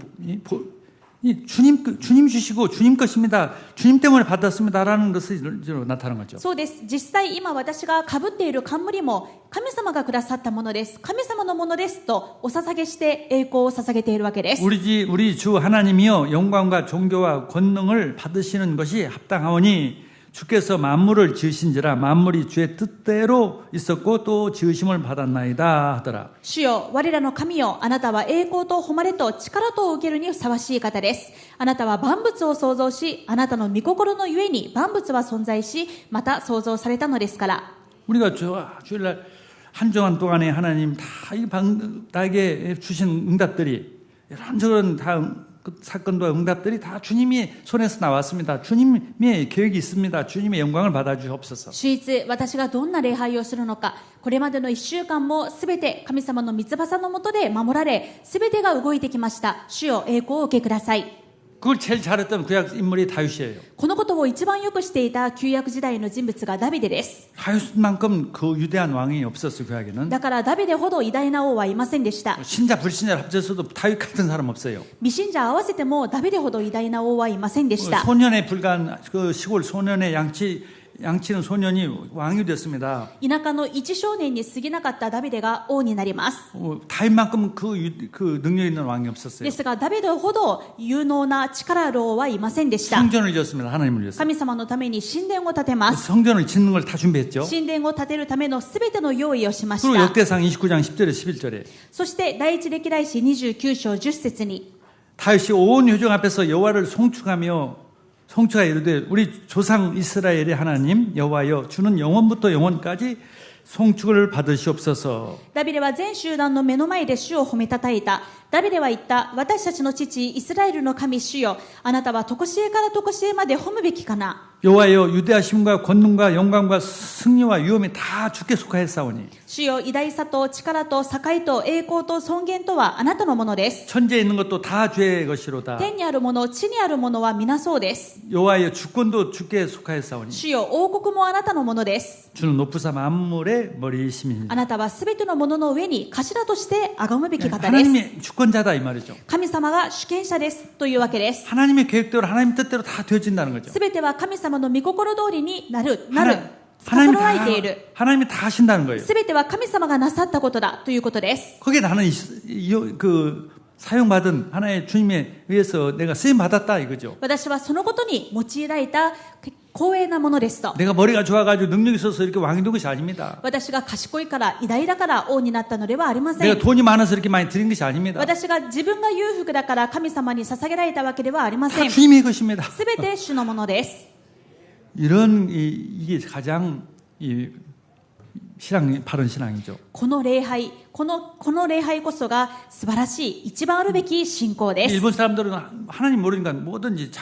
주님 주시고 주님 것입니다. 주님 때문에 받았습니다라는 것으로 나타나는 거죠. そうです。実際今私が被っている冠も神様がくださったものです。神様のものですとお捧げして栄光を捧げているわけです。 우리 주 하나님이여 영광과 존귀와 권능을 받으시는 것이 합당하오니 주께서 만물을 지으신지라 만물이 주의 뜻대로 있었고 또 지으심을 받았나이다 하더라. 主よ、我らの神よ、あなたは栄光と誉れと力とを受けるにふさわしい方です。あなたは万物を創造し、あなたの御心のゆえに万物は存在し、また創造されたのですから。 우리가 주일날 한 주간 동안에 하나님 나에게 주신 응답들이 이런저런 그 사건과 응답들이 다 주님이 손에서 나왔습니다. 주님의 계획이 있습니다. 주님의 영광을 받아주옵소서. 主いつ私がどんな礼拝をするのか、これまでの1週間もすべて神様の御翼の下で守られ、すべてが動いてきました。主よ、栄光をお受けください。 그걸 제일 잘했던 구약 인물이 다윗이에요. このことを一番よくしていた旧約時代の人物がダビデです。 다윗만큼 그 위대한 왕이 없었어요. 구약에는. だからダビデほど偉大な王はいませんでした。 신자 불신자를 합쳐서도 다윗 같은 사람 없어요. 未信者合わせてもダビデほど偉大な王はいませんでした。 소년에 불과한 그 시골 소년의 양치는 소년이 왕이 됐습니다. 田舎の一少年に過ぎなかったダビデが王になります。 다윗만큼 그 능력 있는 왕이 없었어요. ですがダビデほど有能な力ある王はいませんでした。 성전을 지었습니다. 하나님을 위해서. 神様のために神殿を建てます。 성전을 짓는 걸 다 준비했죠. 神殿を建てるためのすべての用意をしまし 그리고 た。 역대상 29장 10절에 11절에 そして第一歴代史29章10節に 다윗이 온 회중 앞에서 여호와를 송축하여 이르되 우리 조상 이스라엘의 하나님 여호와여 주는 영원부터 영원까지 송축을 받으시옵소서. ダビデは全集団の目の前で主を褒めたたえた。ダビデは言った。私たちの父イスラエルの神主よ、あなたは常しえから常しえまで褒むべきかな。 여호와여 유대하심과 권능과 영광과 승리와 위엄이 다 주께 속하였사오니 主よ、偉大さと力と栄と栄光と尊厳とはあなたのものです。 천지에 있는 것도 다 주의 것이로다. 天にあるもの、地にあるものは皆そうです。 여호와여 주권도 주께 속하였사오니 主よ、王国もあなたのものです。 주는 높으사 만물의 머리이심이니 あなたはすべてのものの上に頭として崇むべき方です。 하나님의 주권자다 이 말이죠. 神様が主権者ですというわけです。 하나님의 계획대로 하나님 뜻대로 다 되어진다는 거죠. すべては神様の御心通りになる、하나님이 司られている。 하나님이 다 하신다는 거예요. すべては神様がなさったことだということです。 거기에 나는 그 사용받은 하나의 주님에 의해서 내가 쓰임 받았다 이거죠. 私はそのことに用いられた光栄なものですと。 내가 머리가 좋아가지고 능력이 있어서 이렇게 왕이 된 것이 아닙니다. 私が賢いから偉大だから王になったのではありませ 내가 ん。 돈이 많아서 이렇게 많이 드린 것이 아닙니다. 私が自分が裕福だから神様に捧げられたわけではありませ 다 ん。 주님의 것입니다. すべて主のものです。 이런 이게 가장 바른 신앙이죠. この礼拝こそが素晴らしい、一番あるべき信仰です。 일본 사람들은 하나님 모르니까 뭐든지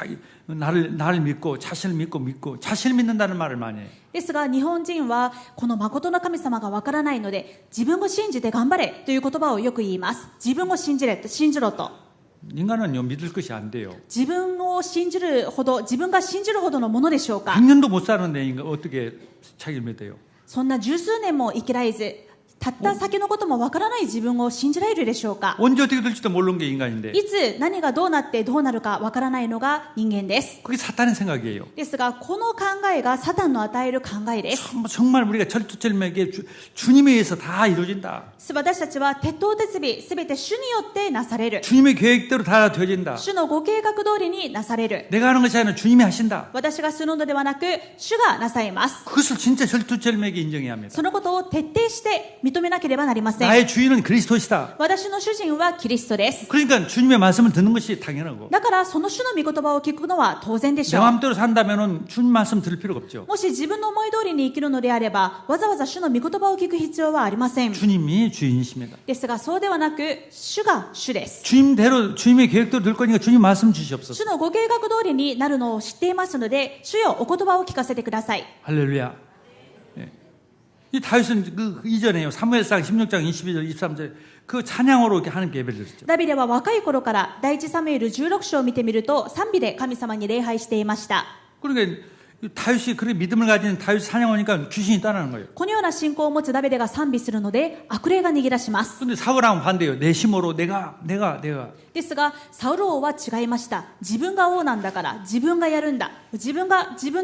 나를 믿고 자신을 믿고 자신을 믿는다는 말을 많이 해요. ですが日本人はこの誠の神様がわからないので、自分を信じて頑張れという言葉をよく言います。自分を信じろと。 인간은요 믿을 것이 안 돼요. 自分が信じるほどのものでしょうか。 100년도 못 사는데 인간 어떻게 자기를 믿어요? そんな十数年も生きられず、たった先のこともわからない自分を信じられるでしょうか。 언제 어떻게 될지도 모르는 게 인간인데 いつ何がどうなってどうなるかわからないのが人間です。 그게 사탄의 생각이에요. ですがこの考えがサタンの与える考えです。 정말 우리가 절투절명하게 주님에 의해서 다 이루어진다. 私たちは鉄頭鉄尾、すべて主によってなされる。 주님의 계획대로 다 되어진다. 主のご計画通りになされる。 내가 하는 것이 아니라 주님이 하신다. 私がするのではなく主がなさいます。 그것을 진짜 절투절명하게 인정해야 합니다. そのことを徹底して認めなければなりません。 나의 주인은 그리스도시다. 私の主人はキリストです。 그러니까 주님의 말씀을 듣는 것이 당연하고 だからその主の御言葉を聞くのは当然でし 내 ょう。 마음대로 산다면은 주님 말씀 들을 필요가 없죠. もし自分の思い通りに生きるのであれば、わざわざ主の御言葉を聞く必要はありません。 주님이 주인이십니다. ですがそうではなく、主が主です。 주님의 계획대로 될 거니까 주님 말씀 주시옵소서. 主のご計画通りになるのを知っていますので、主よお言葉を聞かせてください。 할렐루야. 예. 이 다윗은 그 이전에요. 사무엘상 16장 22절 23절 그 찬양으로 이렇게 하나님께 예배를 드렸죠. ダビデは若い頃から第一サムエル16章を見てみると賛美で神様に礼拝していました。 그러니까 다윗이 그런 믿음을 가진 다윗 찬양하니까 귀신이 떠나는 거예요. このような信仰を持つダビデが賛美するので悪霊が逃げ出します。 근데 사울왕은 반대예요. 내 힘으로 내가. ですがサウル王は違いました。自分が王なんだから自分がやるんだ、自分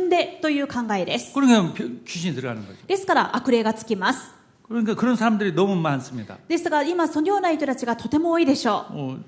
でという考えです。 그러니까 귀신이 들어가는 거죠. ですから悪霊がつきます。 그러니까 그런 사람들이 너무 많습니다. ですが今そのような人たちがとても多いでしょう。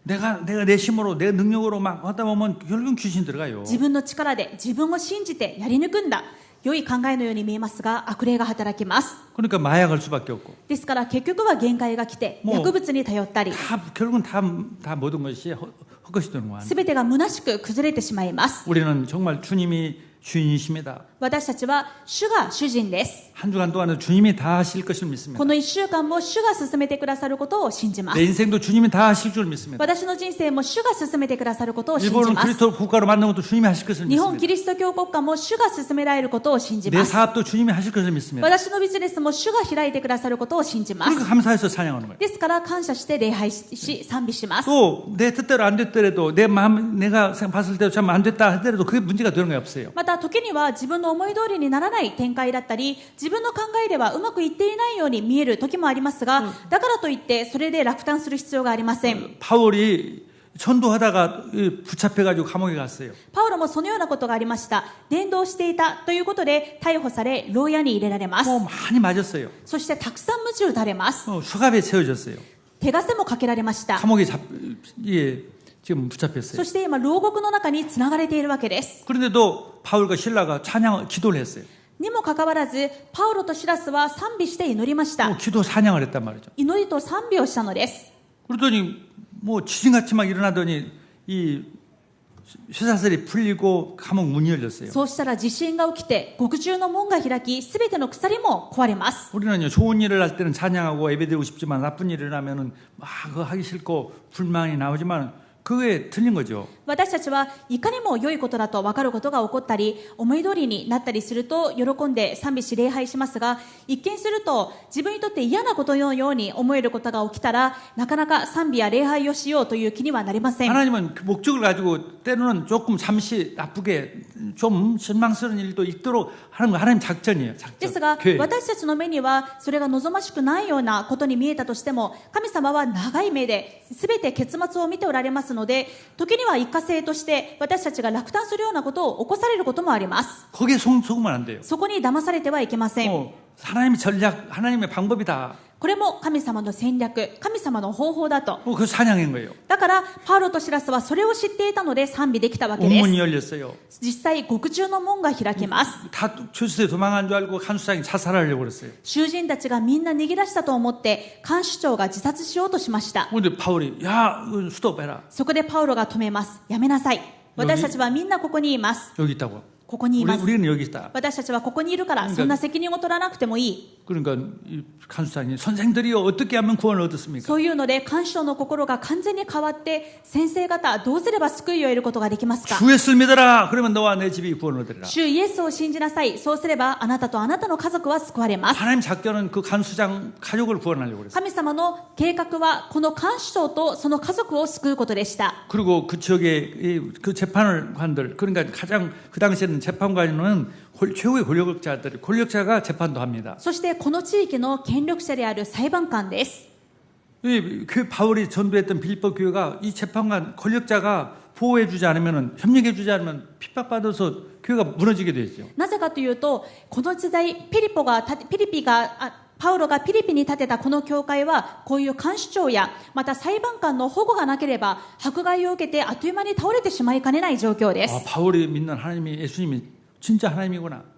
내가 내 힘으로 내 능력으로 막 하다 보면 결국은 귀신 들어가요. 自分の力で自分を信じてやり抜くんだ、良い考えのように見えますが悪霊が働きます。 그러니까 마약할 수밖에 없고. ですから結局は限界が来て薬物に頼ったり、 결국은 다 모든 것이 헛것이 되는 거야. 全てが虚しく崩れてしまいます。 우리는 정말 주님이 주인이십니다. 私たちは主が主人です。 한 주간 동안은 주님이 다 하실 것을 믿습니다. この1週間も主が進めてくださることを信じま 내 す。 인생도 주님이 다 하실 줄 믿습니다. 私の人生も主が進めてくださることを信じ 일본을 ます。 그리스도 국가로 만든 것도 주님이 하실 것을 日本 믿습니다. キリスト教国家も主が進められることを信じ 내 ます。 사업도 주님이 하실 것을 믿습니다. 私のビジネスも主が開いてくださることを信じます。 그러니까 감사해서 찬양하는 거예요. ですから感謝して礼拝し賛美します。 또 내 뜻대로 안 됐더라도 내 마음 내가 봤을 때도 참 안 됐다 하더라도 그게 문제가 되는 게 없어요. また時には自分の思い通りにならない展開だったり、自分の考えではうまくいっていないように見える時もありますが、だからといってそれで落胆する必要がありません。 바울이 전도하다가 붙잡혀가지고 감옥에 갔어요. パウロもそのようなことがありました。伝道していたということで逮捕され牢屋に入れられます。 뭐 많이 맞았어요. そしてたくさん鞭打たれます。 수갑에 채워졌어요. 手枷もかけられました。 감옥에 지금 붙잡혔어요. そして今牢獄の中につながれているわけです。 그런데도 바울과 신라가 찬양 기도를 했어요. にもかかわらずパウロとシラスは賛美して祈りました。 기도 찬양을 했단 말이죠. 祈りと賛美をしたのです。 그러더니 뭐 지진같이 막 일어나더니 이 쇠사슬이 풀리고 감옥 문이 열렸어요. そうしたら地震が起きて獄中の門が開き、すべての鎖も壊れます。 우리는요 좋은 일을 할 때는 찬양하고 예배드리고 싶지만 나쁜 일을 하면은 막 그거 하기 싫고 불만이 나오지만 그게 틀린 거죠. 私たちはいかにも良いことだと分かることが起こったり、思い通りになったりすると喜んで賛美し礼拝しますが、一見すると自分にとって嫌なことのように思えることが起きたら、なかなか賛美や礼拝をしようという気にはなりません。 하나님은 그 목적을 가지고 때로는 조금 잠시 나쁘게 좀 실망스러운 일도 있도록 하는 거 하나님 작전이에요. です 작전. が、 계획. 私たちの目にはそれが望ましくないようなことに見えたとしても、神様は長い目で全て結末を見ておられますので、時には一過性として私たちが落胆するようなことを起こされることもあります。 거기에 속으면 안 돼요. そこに騙されてはいけません。 하나님의 전략, 하나님의 방법이다. これも神様の戦略、神様の方法だと。 그 찬양인 거예요. だからパウロとシラスはそれを知っていたので賛美できたわけです。 옥문이 열렸어요. 実際獄中の門が開きます。 다 주스에 도망간 줄 알고 간수장이 자살하려고 그랬어요. 囚人たちがみんな逃げ出したと思って看守長が自殺しようとしました。 근데 바울이 야, 스톱해라. そこでパウロが止めます。やめなさい。私たちはみんなここにいます。 여기 있다고. ここにいます。 우리는 여기 있다. 私たちはここにいるからそんな責任を取らなくてもいい。 그러니까 이 간수장이 선생들이요 어떻게 하면 구원을 얻었습니까? そういうので看守長の心が完全に変わって先生方どうすれば救いを得ることができますか。 주 예수를 믿어라. 그러면 너와 내 집이 구원을 얻으리라. 主イエスを信じなさい。そうすればあなたとあなたの家族は救われます。 하나님 작전은 그 간수장 가족을 구원하려고 그랬어요. 神様の計画はこの看守長とその家族を救うことでした。 그리고 그 지역의 그 재판관들 그러니까 가장 그 당시에는 재판관은 최고의 권력자가 재판도 합니다. そしてこの地域の権力者である裁判官です。 그 바울이 전도했던 빌립보 교회가 이 재판관 권력자가 보호해주지 않으면 협력해주지 않으면 핍박받아서 교회가 무너지게 되죠. なぜかというと、この時代パウロがピリピに建てたこの教会はこういう看守長やまた裁判官の保護がなければ迫害を受けてあっという間に倒れてしまいかねない状況です。 바울이 믿는 하나님이 예수님이 진짜 하나님이구나.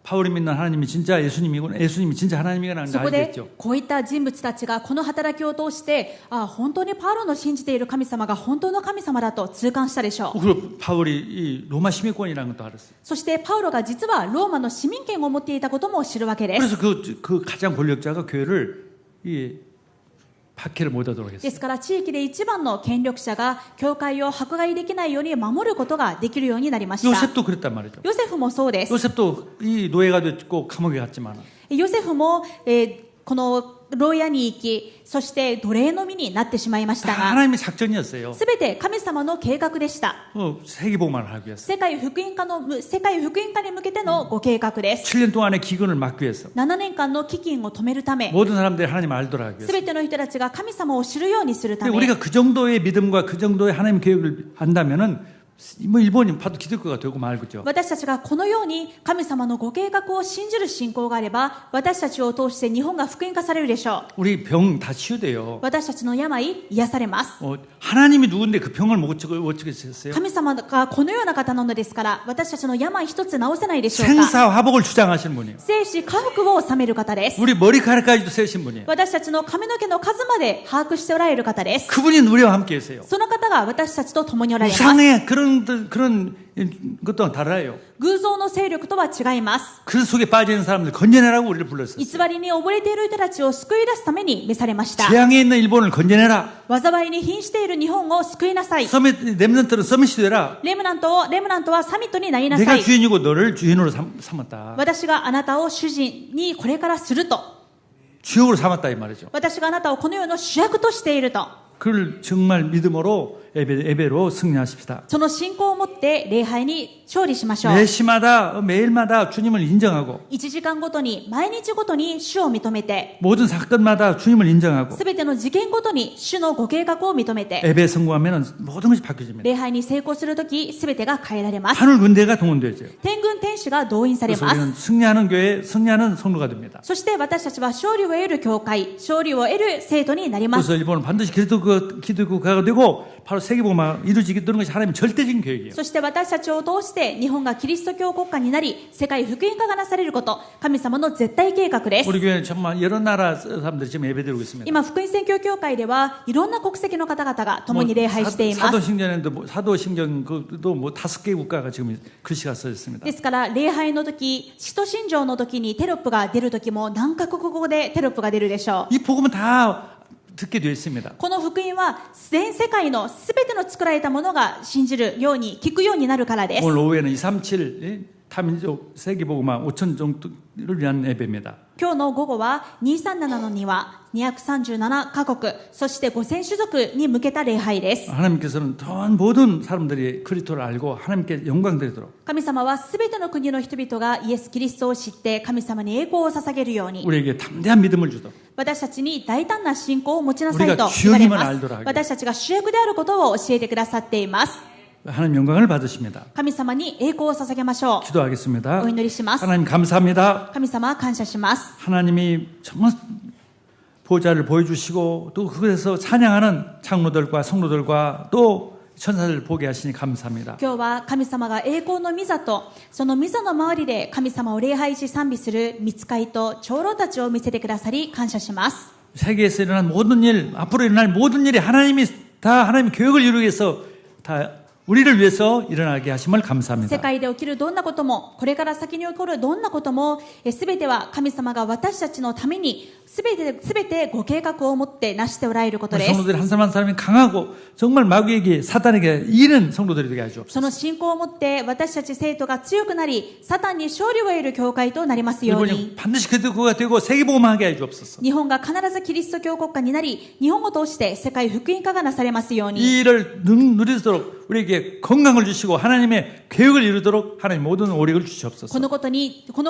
바울이 믿는 하나님이 진짜 예수님이구나. 예수님이 진짜 하나님이구나. そこで 알겠죠. こういった人物たちがこの働きを通して本当にパウロの信じている神様が本当の神様だと痛感したでしょう。 그리고 바울이 이 로마 시민권이라는 것도 알았어요. そしてパウロが実はローマの市民権を持っていたことも知るわけです。 그래서 그 가장 권력자가 교회를 박해를 못하도록 で 했어요. すから地域で一番の権力者が教会を迫害できないように守ることができるようになりました。 요셉도 그랬단 말이죠. ヨセフもそうです。 요셉도 이 노예가 됐고 감옥에 갔지만 ヨセフも、この牢屋に行き、そして奴隷の身になってしまいまし 다 たが、 하나님의 작전이었어요. すべて神様の計画でした。 세계복음을 하기 위해서 世界福音化に向けてのご計画です。 7년 동안의 기근을 막기 위해서 7年間の飢饉を止めるため、 모든 사람들이 하나님을 알도록 하기 す 위해서 べての人たちが神様を知るようにするた 근데 め、 우리가 그 정도의 믿음과 그 정도의 하나님 계획을 안다면은 뭐 일본이 봐도 기독교가 되고 말고죠. 私たちがこのように神様のご計画を信じる信仰があれば、私たちを通して日本が福音化されるでしょう。 우리 병 다 치유돼요. 私たちの病癒されます。 하나님이 누군데 그 병을 못 치겠어요? 神様がこのような方なのですから、私たちの病一つ治せないでしょうか。 생사화복을 주장하시는 분이에요. 生死回復を治める方です。 우리 머리카락까지도 세신 분이에요. 私たちの髪の毛の数まで把握しておられる方です。 그분이 우리와 함께 계세요. その方が私たちと共におられます。 우상의 그런 것도 달라요. 偶像の勢力とは違います。 그 속에 빠져 있는 사람들 건져내라고 우리를 불렀어요. 偽りに溺れている人たちを救い出すために召されました。 재앙에 있는 일본을 건져내라. 災いに瀕している日本を救いなさい。 서밋 렘넌트는 서밋이 되라. レムナントはサミットになりなさ 내가 い。 주인이고 너를 주인으로 삼았다. 私があなたを主人にこれからすると。 주역으로 삼았다 이 말이죠. 私があなたをこの世の主役としていると。 그를 정말 믿음으로 예배로 승리하십시다. その信仰を持って礼拝に勝利しましょう。 매시마다 매일마다 주님을 인정하고 1時間ごとに毎日ごとに主を認めて、 모든 사건마다 주님을 인정하고 すべての事件ごとに主のご計画を認めて、 예배 성공하면 모든 것이 바뀌어집니다. 礼拝に成功するときすべてが変えられます。 하늘 군대가 동원되죠. 天軍天使が動員され 그래서 ます。 우리는 승리하는 교회, 승리하는 성도가 됩니다. そして私たちは勝利を得る教会、勝利を得る生徒になります。 그래서 일본은 반드시 기독교가 되고 바로 세계복음화 이루어지게 되는 것이 하나님의 절대적인 계획이에요. そして私たちを通して日本がキリスト教国家になり、世界福音化がなされること、神様の絶対計画です。 우리 교회는 정말 여러 나라 사람들이 지금 예배드리고 있습니다. 今、福音宣教協会ではいろんな国籍の方々が共に礼拝しています。 사도신경도 뭐 5개 국가가 지금 글씨가 써있습니다. ですから礼拝の時、使徒信条の時にテロップが出る時も何カ国語でテロップが出るでしょう。 이 복음은 다 듣게 되어 있습니다. この福音は全世界のすべての作られたものが信じるように聞くようになるからです。 오늘 오후에는 237 타민족 세계복음화 5천 정도를 위한 예배입니다. 今日の午後は237の2は237カ国、そして5000種族に向けた礼拝です。 하나님께서는 모든 사람들이 그리스도를 알고 하나님께 영광 드리도록 神様はすべての国の人々がイエス・キリストを知って神様に栄光を捧げるように、 우리에게 담대한 믿음을 주도록 私たちに大胆な信仰を持ちなさいと 우리가 言われま 주역임을 す。 알도록 하게 私たちが主役であることを教えてくださっています。 하나님 영광을 받으십니다. 神様に栄光を捧げましょう。 기도하겠습니다. お祈りします。 하나님 감사합니다. 神様感謝します。 하나님이 정말 보좌를 보여주시고 또 그것에서 찬양하는 장로들과 성도들과 또 천사들 보게 하시니 감사합니다. 今日は神様が栄光の御座とその御座の周りで神様を礼拝し賛美する御使いと長老たちを見せてくださり感謝します。 세계에서 일어난 모든 일, 앞으로 일어날 모든 일이 하나님이 다 하나님의 계획을 이루기 위해서 다 우리를 위해서 일어나게 하심을 世 감사합니다. 界で起きるどんなことも、これから先に起こるどんなことも、すべては神様が私たちのために、すべてご計画を持って成しておられることです。 성도들이 한 사람 한 사람이 강하고 정말 마귀에게 사단에게 이기는 성도들이 되게 하죠. その信仰を持って私たち生徒が強くなり、サタンに勝利を得る教会となりますように、 일본이 반드시 그가 되고 세계복음화하게 해 주옵소서. 日本が必ずキリスト教国家になり、日本を通して世界福音化がなされますように、 이 일을 누리도록 우리에게 건강을 주시고 하나님의 계획을 이루도록 하나님 모든 오력을 こ 주시옵소서. の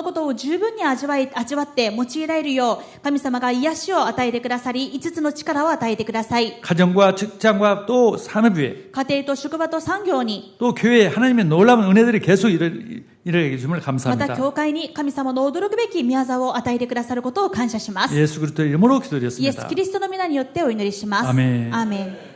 ことを十分に味わって用いられるよう、神様が癒しを与えてくださり、5つの力を与えてください。 가정과 직장과 또 산업위에 家庭と職場と産業に、 또 교회에 하나님의 놀라운 은혜들이 계속 일어나게 해주심을 また 감사합니다. 教会に神様の驚くべき宮沢を与えてくださることを感謝します。 예수 그리스도의 이름으로 イエス・ 기도드렸습니다. キリストの皆によってお祈りします。アーメンアーメン。